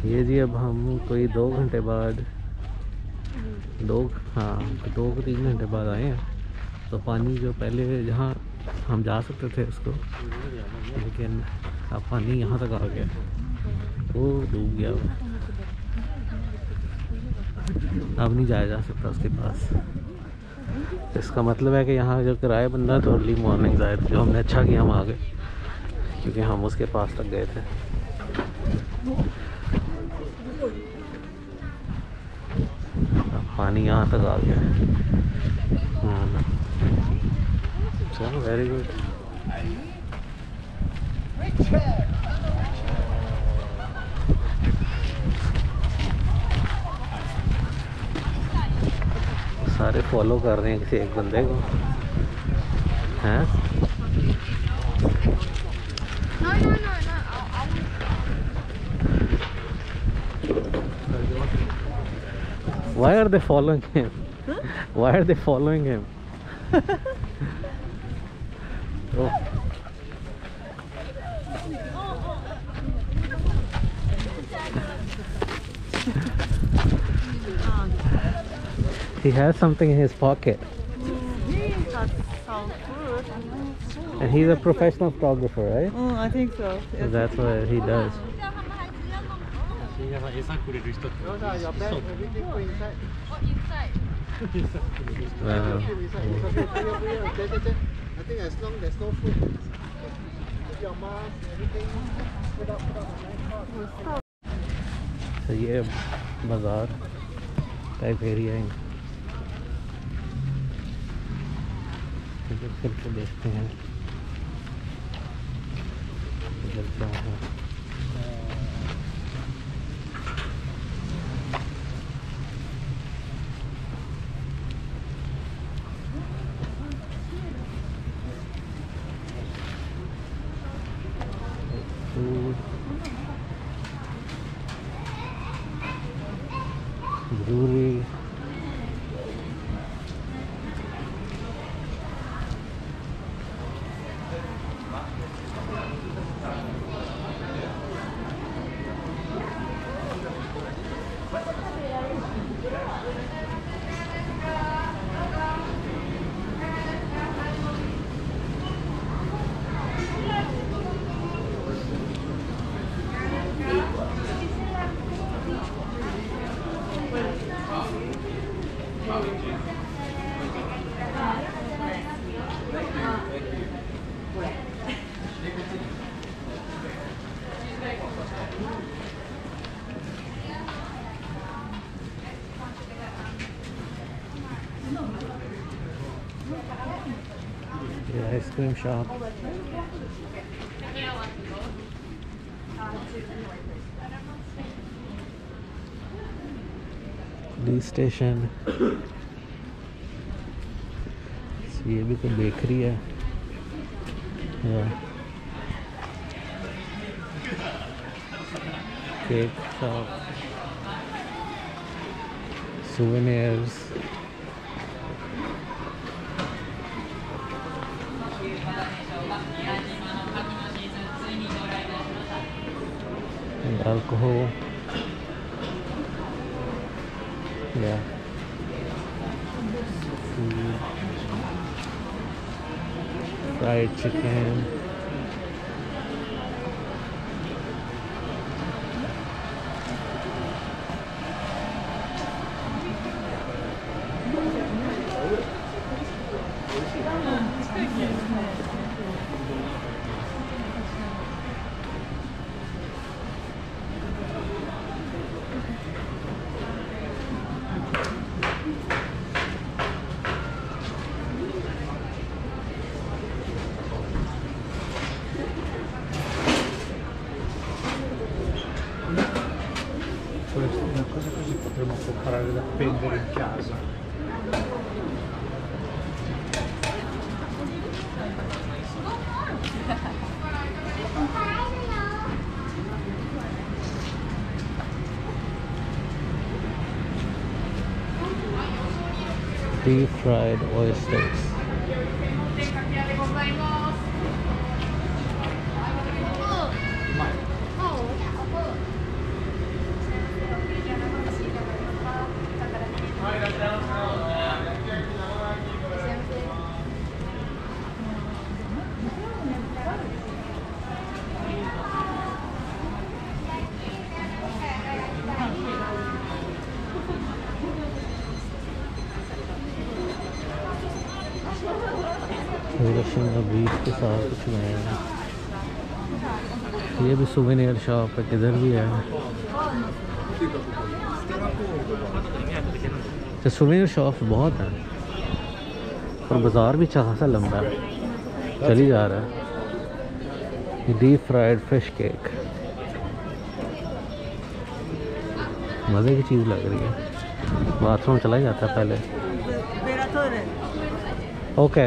ये जी अब हम कोई 2 घंटे बाद दो 3 घंटे बाद आए हैं। तो पानी जो पहले जहाँ हम जा सकते थे उसको, लेकिन अब पानी यहाँ तक आ गया, वो डूब गया हुआ। अब नहीं जाया जा सकता उसके पास। इसका मतलब है कि यहाँ जो किराया बंदा तो अर्ली मॉर्निंग आए, जो हमने अच्छा किया हम आ गए, क्योंकि हम उसके पास तक गए थे। अब पानी यहाँ तक आ गया। चलो वेरी गुड। सारे फॉलो कर रहे हैं किसी एक बंदे को, हैं? Why are they following him? Why are they following him? Oh. He has something in his pocket. And he's a professional photographer, right? Oh, I think so. So that's what he does. Wow. I think as long there's no food, put your mask, everything, put up a nice. तो ये बाज़ार type area है। इधर करके देखते हैं इधर क्या है। जरूरी ice cream shop. Police station. ये भी कोई बेकरी है। Cake shop, souvenirs. Alcohol. Yeah. Food. Fried chicken. Questa è una cosa così potremmo preparare da appendere in casa. Deep fried oysters. Fishing का बीच के साथ कुछ नया है। ये भी सुवेनियर शॉप है, किधर भी है। तो सुवेनियर शॉप बहुत है और बाज़ार भी खासा लंबा है, चली जा रहा है। डीप फ्राइड फिश केक मज़े की चीज़ लग रही है। बाथरूम चला ही जाता है पहले। Okay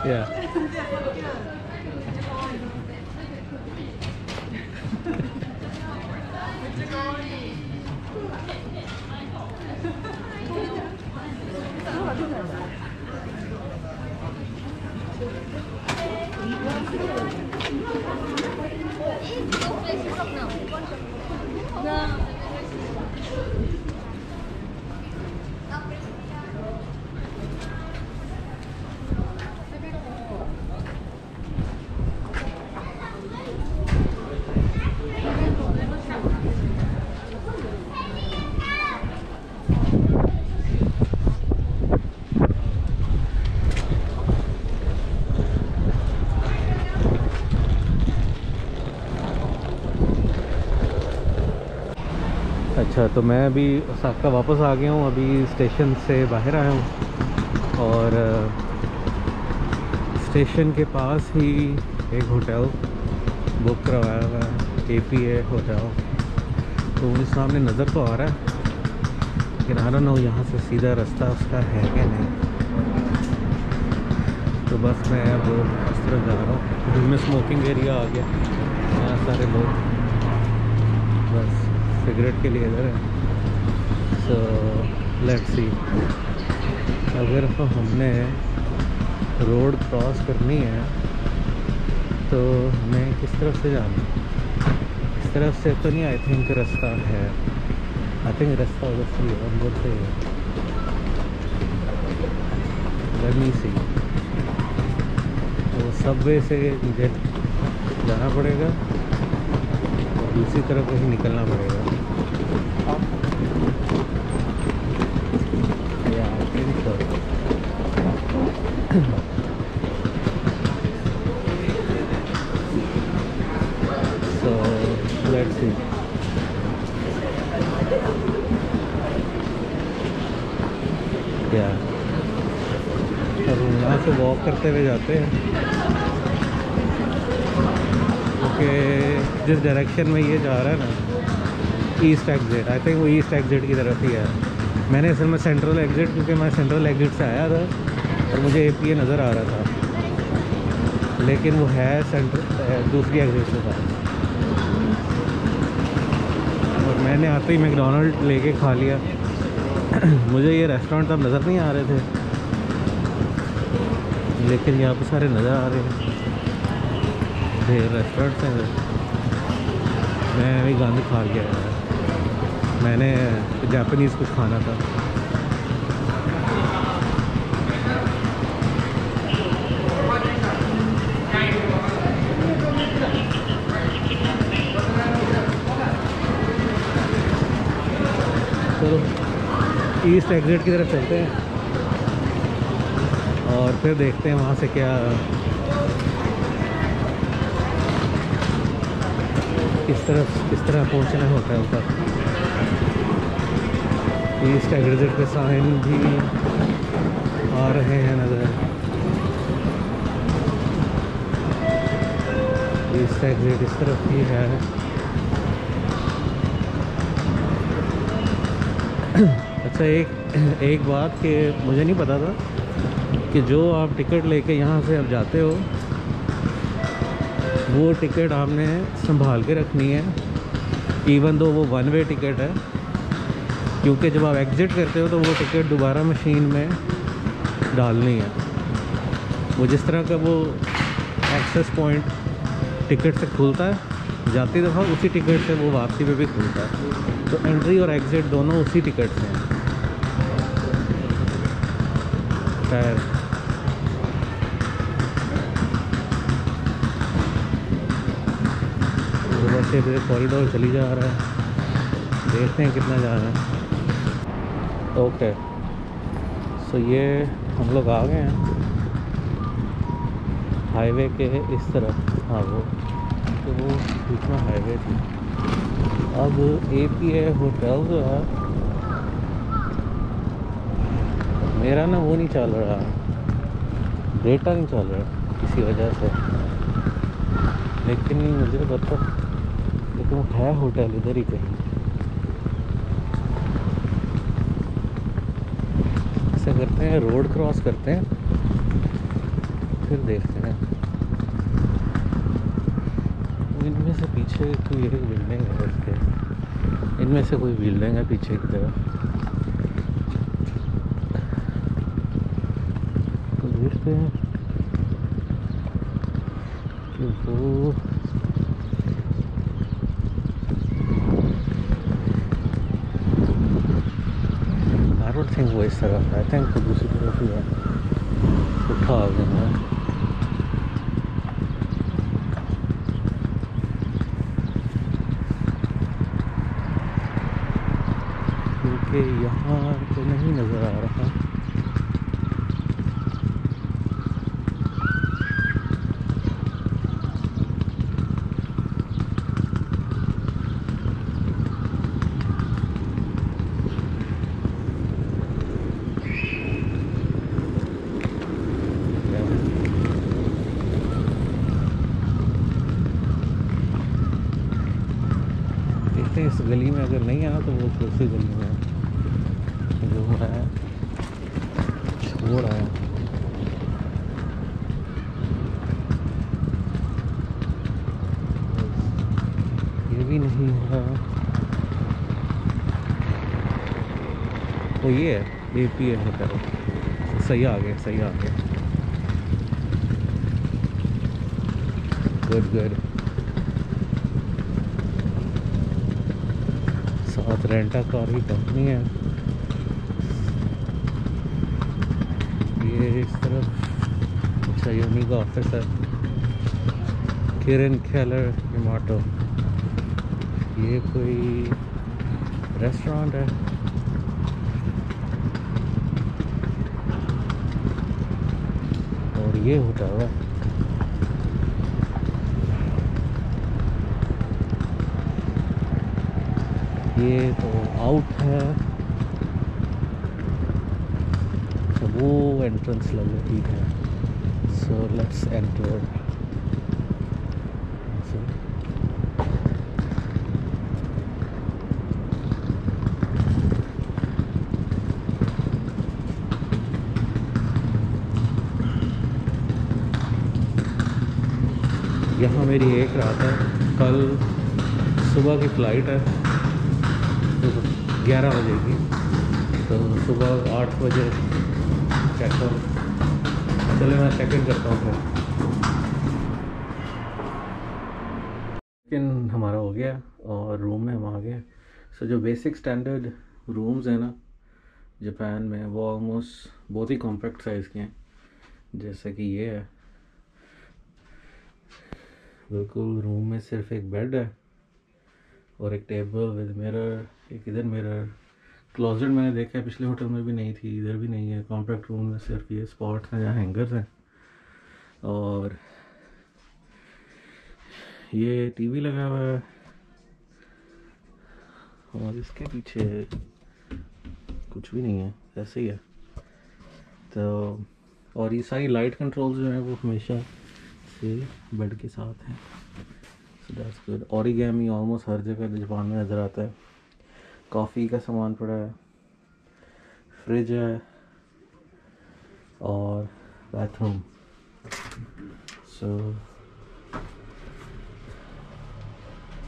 Yeah. अच्छा, तो मैं अभी ओसाका वापस आ गया हूँ। अभी स्टेशन से बाहर आया हूँ और स्टेशन के पास ही एक होटल बुक करवाया हुआ है, APA होटल। तो मुझे सामने नज़र तो आ रहा है लेकिन आई डोंट नो यहाँ से सीधा रास्ता उसका है क्या नहीं। तो बस मैं अब इस तरफ जा रहा हूँ। में स्मोकिंग एरिया आ गया, यहाँ सारे लोग बस सिगरेट के लिए इधर है। सो लेट्स सी, अगर तो हमने रोड क्रॉस करनी है तो हमें किस तरफ से जाना है? इस तरफ से तो नहीं, आई थिंक रास्ता है। आई थिंक रास्ता उधर से है, अंदर से है। लेट मी सी। तो सबवे से मुझे जाना पड़ेगा और दूसरी तरफ कहीं निकलना पड़ेगा। So let's see. Yeah. अब यहाँ से वॉक करते हुए जाते हैं क्योंकि जिस डायरेक्शन में ये जा रहा है ना, ईस्ट एग्जिट, आई थिंक वो ईस्ट एग्जिट की तरफ ही है। मैंने असल में सेंट्रल एग्जिट, क्योंकि मैं सेंट्रल एग्जिट से आया था और मुझे APA नज़र आ रहा था, लेकिन वो है सेंट्रल दूसरी एग्जिट के पास। और मैंने आते ही मैकडोनल्ड लेके खा लिया। मुझे ये रेस्टोरेंट अब नज़र नहीं आ रहे थे, लेकिन यहाँ पे सारे नज़र आ रहे हैं, ढेर रेस्टोरेंट्स हैं। मैं भी गंद खा गया यार, मैंने जापानीज़ कुछ खाना था। तो ईस्ट एग्जिट की तरफ चलते हैं और फिर देखते हैं वहाँ से क्या किस तरह पहुंचना है होटल तक। ईस्ट एग्जिट पे साइन भी आ रहे हैं नज़र। ईस्ट एग्जिट इस तरफ ही है। अच्छा, एक बात कि मुझे नहीं पता था कि जो आप टिकट लेके यहाँ से अब जाते हो वो टिकट आपने संभाल के रखनी है, इवन दो वो वन वे टिकट है, क्योंकि जब आप एग्ज़िट करते हो तो वो टिकट दोबारा मशीन में डालनी है। वो जिस तरह का वो एक्सेस पॉइंट टिकट से खुलता है जाती दफ़ा, उसी टिकट से वो वापसी पे भी खुलता है। तो एंट्री और एग्ज़िट दोनों उसी टिकट से हैं। खैर, वैसे इधर कॉरिडोर चली जा रहा है, देखते हैं कितना जा रहा है। ओके, सो ये हम लोग आ गए हैं हाईवे के इस तरफ। हाँ, वो तो वो बीच में हाईवे थी। अब APA होटल जो है मेरा ना वो नहीं चल रहा, डेटा नहीं चल रहा किसी वजह से, लेकिन मुझे पता, लेकिन है होटल इधर ही कहीं। ऐसा करते हैं, रोड क्रॉस करते हैं, फिर देखते हैं। इनमें से पीछे कोई एक बिल्डिंग है, उसके इनमें से कोई बिल्डिंग है पीछे की तरफ, तो देखते हैं कि वो आई डोंट थिंक वो इस तरफ है, आई थिंक तो दूसरी तरफ ही है। उठा आ गया है। क्योंकि यहाँ तो नहीं नज़र आ रहा। देखते हैं, इस गली में अगर नहीं आना तो वो दूसरी गली में जो है छोड़ आया। ये भी नहीं है, तो ये है APA होटल। सही आ गए, सही आ गए, गुड गुड। साथ रेंटा कार की कंपनी है। ये इस तरफ, अच्छा ये उन्हीं का ऑफिस है, किरण केलर यमाटो। ये कोई रेस्टोरेंट है। और ये होटल है। ये तो आउट है, तो वो एंट्रेंस लग रही है। So let's enter. यहाँ मेरी एक रात है, कल सुबह की फ़्लाइट है, तो 11 बजे की, तो सुबह 8 बजे चेकआउट। चले मैं चेक इन करता हूँ फिर। लेकिन हमारा हो गया और रूम में हम आ गए। सो जो बेसिक स्टैंडर्ड रूम्स हैं ना जापान में, वो ऑलमोस्ट बहुत ही कॉम्पैक्ट साइज़ के हैं। जैसे कि ये है, बिल्कुल रूम में सिर्फ एक बेड है और एक टेबल विद मिरर, एक इधर मिरर। क्लोजेट मैंने देखा है पिछले होटल में भी नहीं थी, इधर भी नहीं है। कॉम्पैक्ट रूम में सिर्फ ये स्पॉट्स हैं जहाँ हैंगर्स हैं, और ये टीवी लगा हुआ है और इसके पीछे कुछ भी नहीं है, ऐसे ही है। तो और ये सारी लाइट कंट्रोल्स जो हैं वो हमेशा से बेड के साथ हैं। So that's good. Origami almost हर जगह जापान में नज़र आता है। कॉफ़ी का सामान पड़ा है, फ्रिज है और बाथरूम। सो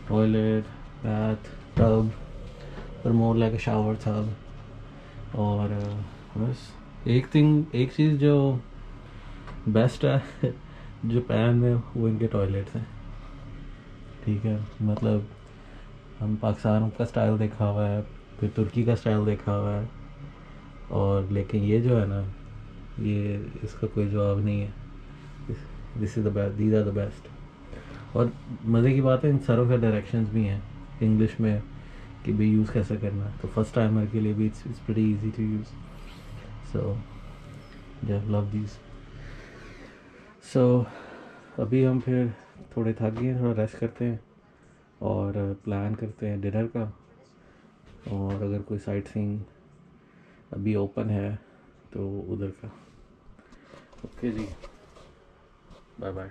टॉयलेट, बाथ टब, पर more like a shower tub. और बस एक चीज़ जो बेस्ट है जापान में, वो इनके टॉयलेट्स हैं। ठीक है, मतलब हम पाकिस्तान का स्टाइल देखा हुआ है, फिर तुर्की का स्टाइल देखा हुआ है, और लेकिन ये जो है ना, ये इसका कोई जवाब नहीं है। This is the best, these are the best. और मज़े की बात है, इन सारों का डायरेक्शंस भी हैं इंग्लिश में कि भाई यूज़ कैसे करना है। तो फर्स्ट टाइमर के लिए भी it's pretty easy to use. So ya love these. सो अभी हम फिर थोड़े थक गए हैं, थोड़ा रेस्ट करते हैं और प्लान करते हैं डिनर का। और अगर कोई साइट सीइंग अभी ओपन है तो उधर का। ओके जी, बाय बाय।